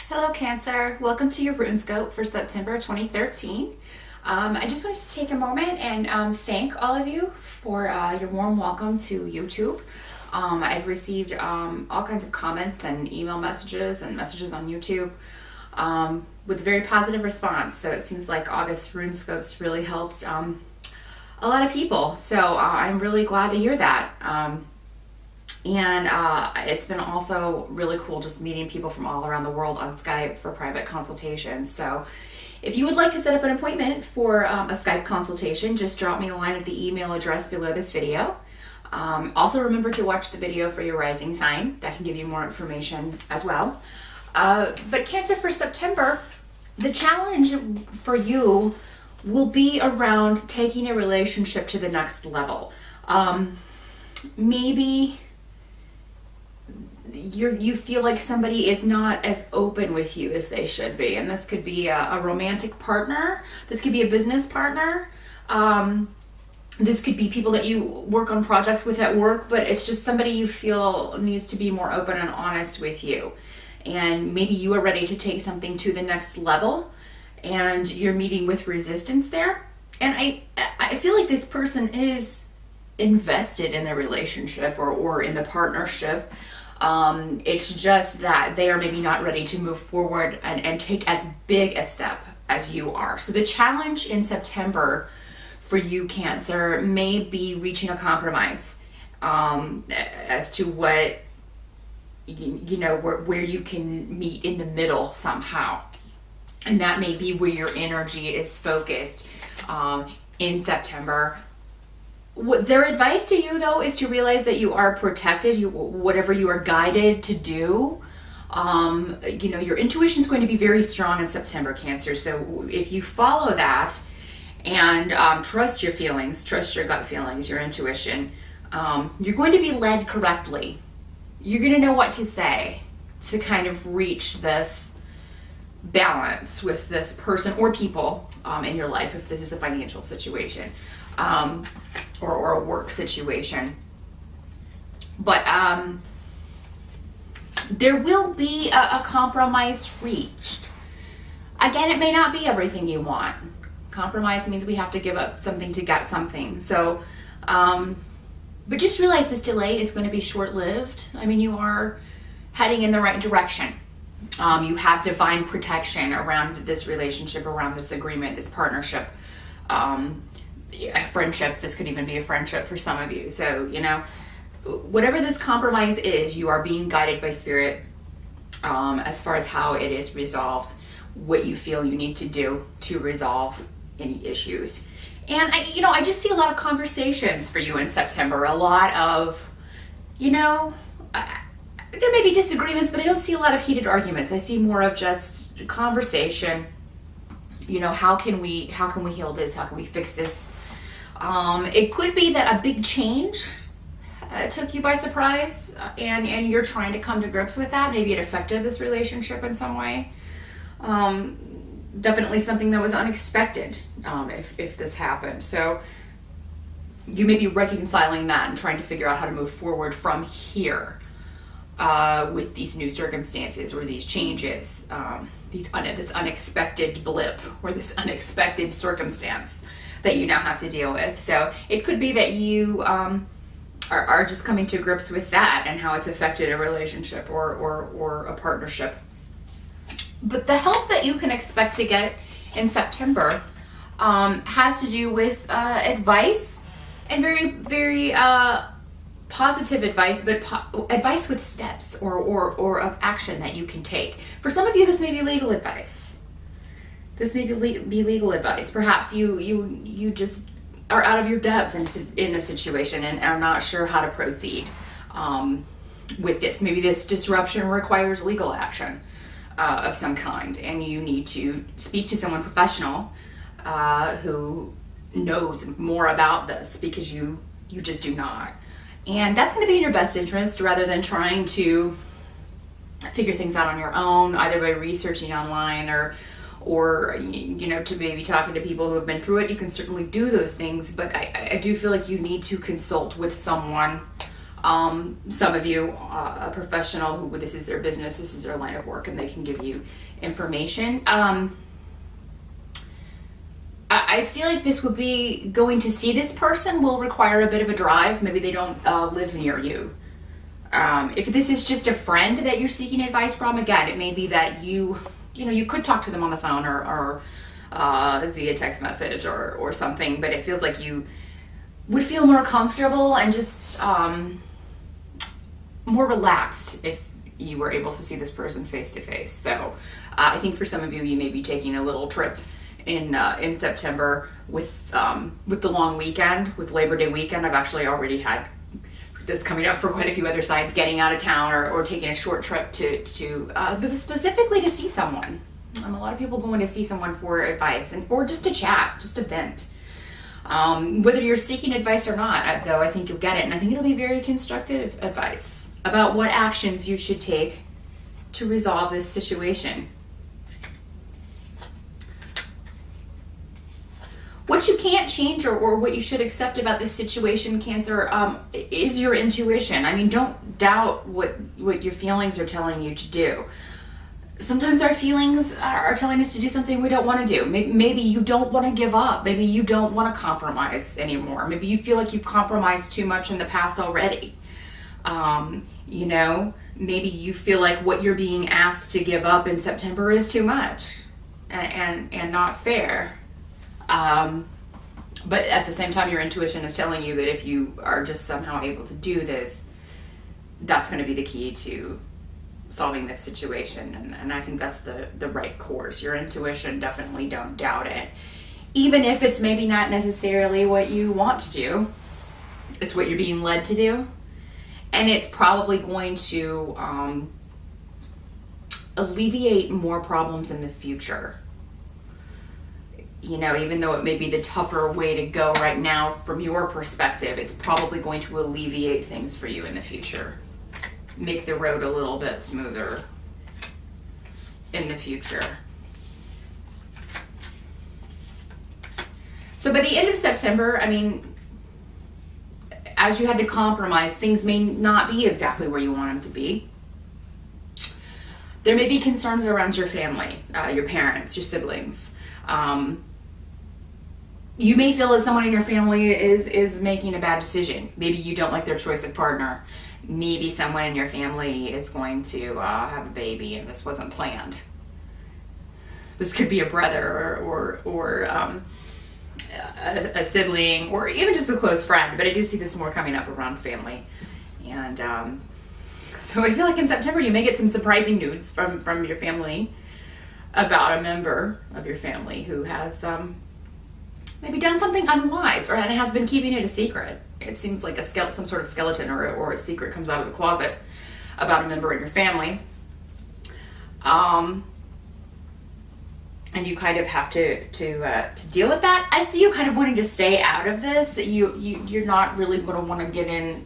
Hello Cancer, welcome to your RUNESCOPE for September 2013. I just wanted to take a moment and thank all of you for your warm welcome to YouTube. I've received all kinds of comments and email messages and messages on YouTube with very positive response. So it seems like August RUNESCOPEs really helped a lot of people. So I'm really glad to hear that. It's been also really cool just meeting people from all around the world on Skype for private consultations. So if you would like to set up an appointment for a Skype consultation, just drop me a line at the email address below this video. Also remember to watch the video for your rising sign. That can give you more information as well. But Cancer, for September, the challenge for you will be around taking a relationship to the next level. Maybe you feel like somebody is not as open with you as they should be, and this could be a romantic partner, this could be a business partner, this could be people that you work on projects with at work, but it's just somebody you feel needs to be more open and honest with you, and maybe you are ready to take something to the next level and you're meeting with resistance there. And I feel like this person is invested in the relationship or in the partnership. It's just that they are maybe not ready to move forward and take as big a step as you are. So the challenge in September for you, Cancer, may be reaching a compromise as to what, where you can meet in the middle somehow. And that may be where your energy is focused in September. Their advice to you, though, is to realize that you are protected. Whatever you are guided to do, your intuition is going to be very strong in September, Cancer. So if you follow that and trust your feelings, trust your gut feelings, your intuition, you're going to be led correctly. You're going to know what to say to kind of reach this balance with this person or people in your life, if this is a financial situation. Or a work situation. But there will be a compromise reached. Again, it may not be everything you want. Compromise means we have to give up something to get something. So, but just realize this delay is going to be short-lived. I mean, you are heading in the right direction. You have divine protection around this relationship, around this agreement, this partnership. A friendship, this could even be a friendship for some of you. So, whatever this compromise is, you are being guided by spirit as far as how it is resolved, what you feel you need to do to resolve any issues. And I just see a lot of conversations for you in September, a lot of, there may be disagreements, but I don't see a lot of heated arguments. I see more of just conversation. How can we heal this? How can we fix this? It could be that a big change took you by surprise, and you're trying to come to grips with that. Maybe it affected this relationship in some way. Definitely something that was unexpected if this happened. So you may be reconciling that and trying to figure out how to move forward from here with these new circumstances or these changes, this unexpected blip or this unexpected circumstance that you now have to deal with. So it could be that you are just coming to grips with that and how it's affected a relationship or a partnership. But the help that you can expect to get in September has to do with advice, and very, very positive advice, but advice with steps or of action that you can take. For some of you, this may be legal advice. This may be legal advice. Perhaps you just are out of your depth in a situation and are not sure how to proceed with this. Maybe this disruption requires legal action of some kind, and you need to speak to someone professional who knows more about this, because you just do not. And that's going to be in your best interest, rather than trying to figure things out on your own, either by researching online or to maybe talking to people who have been through it. You can certainly do those things, but I do feel like you need to consult with someone Some of you, a professional who this is their business, this is their line of work, and they can give you information. I feel like this would be going to see this person will require a bit of a drive. Maybe they don't live near you. If this is just a friend that you're seeking advice from, again, it may be that you could talk to them on the phone or via text message or something, but it feels like you would feel more comfortable and just more relaxed if you were able to see this person face to face. So I think for some of you, you may be taking a little trip in September with the long weekend, with Labor Day weekend. I've actually already had this coming up for quite a few other sites, getting out of town or taking a short trip to specifically to see someone. A lot of people going to see someone for advice or just to chat, just to vent. Whether you're seeking advice or not, though, I think you'll get it. And I think it'll be very constructive advice about what actions you should take to resolve this situation. What you can't change or what you should accept about this situation, Cancer, is your intuition. I mean, don't doubt what your feelings are telling you to do. Sometimes our feelings are telling us to do something we don't want to do. Maybe you don't want to give up. Maybe you don't want to compromise anymore. Maybe you feel like you've compromised too much in the past already. Maybe you feel like what you're being asked to give up in September is too much and not fair. But at the same time, your intuition is telling you that if you are just somehow able to do this, that's going to be the key to solving this situation. And I think that's the right course. Your intuition, definitely don't doubt it. Even if it's maybe not necessarily what you want to do, it's what you're being led to do. And it's probably going to alleviate more problems in the future. Even though it may be the tougher way to go right now from your perspective, it's probably going to alleviate things for you in the future. Make the road a little bit smoother in the future. So by the end of September, I mean, as you had to compromise, things may not be exactly where you want them to be. There may be concerns around your family, your parents, your siblings. You may feel that someone in your family is making a bad decision. Maybe you don't like their choice of partner. Maybe someone in your family is going to have a baby and this wasn't planned. This could be a brother or a sibling or even just a close friend, but I do see this more coming up around family. And so I feel like in September you may get some surprising news from your family about a member of your family who has maybe done something unwise and has been keeping it a secret. It seems like some sort of skeleton or a secret comes out of the closet about a member in your family. And you kind of have to deal with that. I see you kind of wanting to stay out of this. You're not really going to want to get in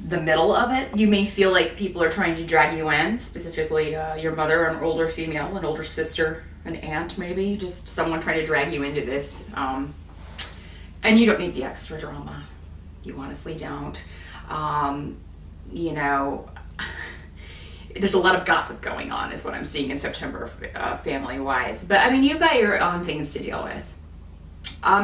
the middle of it. You may feel like people are trying to drag you in, specifically your mother, an older female, an older sister, an aunt maybe, just someone trying to drag you into this. And you don't need the extra drama. You honestly don't. There's a lot of gossip going on is what I'm seeing in September family-wise. But I mean, you've got your own things to deal with.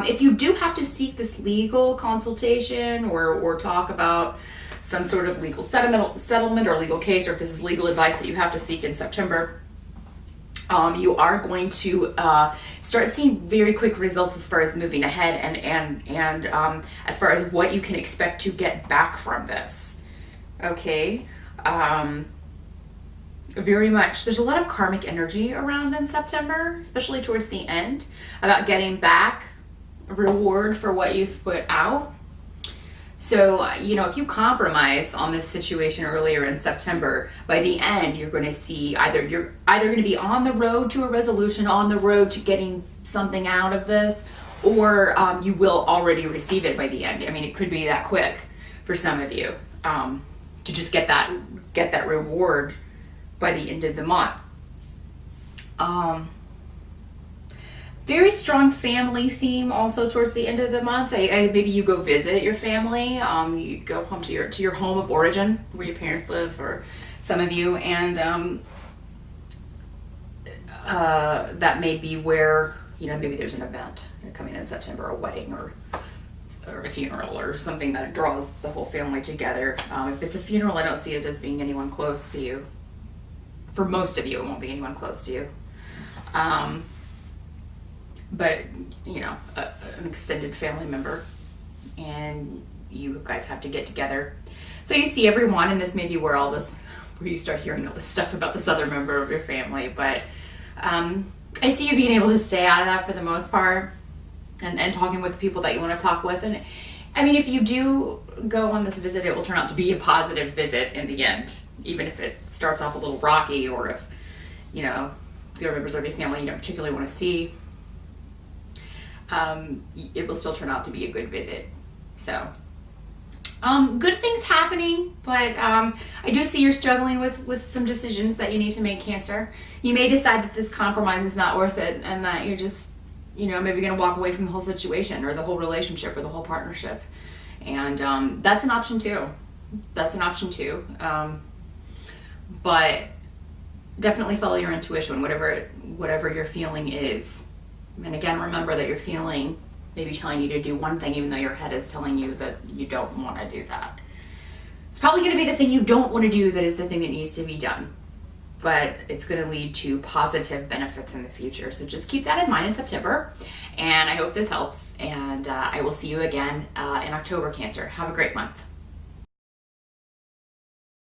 If you do have to seek this legal consultation or talk about some sort of legal settlement or legal case, or if this is legal advice that you have to seek in September, you are going to start seeing very quick results as far as moving ahead and as far as what you can expect to get back from this. Okay. Very much. There's a lot of karmic energy around in September, especially towards the end, about getting back a reward for what you've put out. So, if you compromise on this situation earlier in September, by the end, you're going to see you're either going to be on the road to a resolution, on the road to getting something out of this, or you will already receive it by the end. I mean, it could be that quick for some of you to just get that reward by the end of the month. Very strong family theme also towards the end of the month. Maybe you go visit your family. You go home to your home of origin where your parents live, or some of you, and that may be where, maybe there's an event coming in September, a wedding or a funeral or something that draws the whole family together. If it's a funeral, I don't see it as being anyone close to you. For most of you, it won't be anyone close to you. But, an extended family member, and you guys have to get together. So you see everyone, and this may be where you start hearing all this stuff about this other member of your family. But I see you being able to stay out of that for the most part, and talking with the people that you want to talk with. And I mean, if you do go on this visit, it will turn out to be a positive visit in the end, even if it starts off a little rocky, or if, the other members of your family you don't particularly want to see. It will still turn out to be a good visit. So, good things happening, but I do see you're struggling with some decisions that you need to make, Cancer. You may decide that this compromise is not worth it, and that you're just, maybe going to walk away from the whole situation, or the whole relationship, or the whole partnership. And that's an option too. But definitely follow your intuition, whatever your feeling is. And again, remember that your feeling may be telling you to do one thing, even though your head is telling you that you don't want to do that. It's probably going to be the thing you don't want to do that is the thing that needs to be done. But it's going to lead to positive benefits in the future. So just keep that in mind in September. And I hope this helps. And I will see you again in October, Cancer. Have a great month.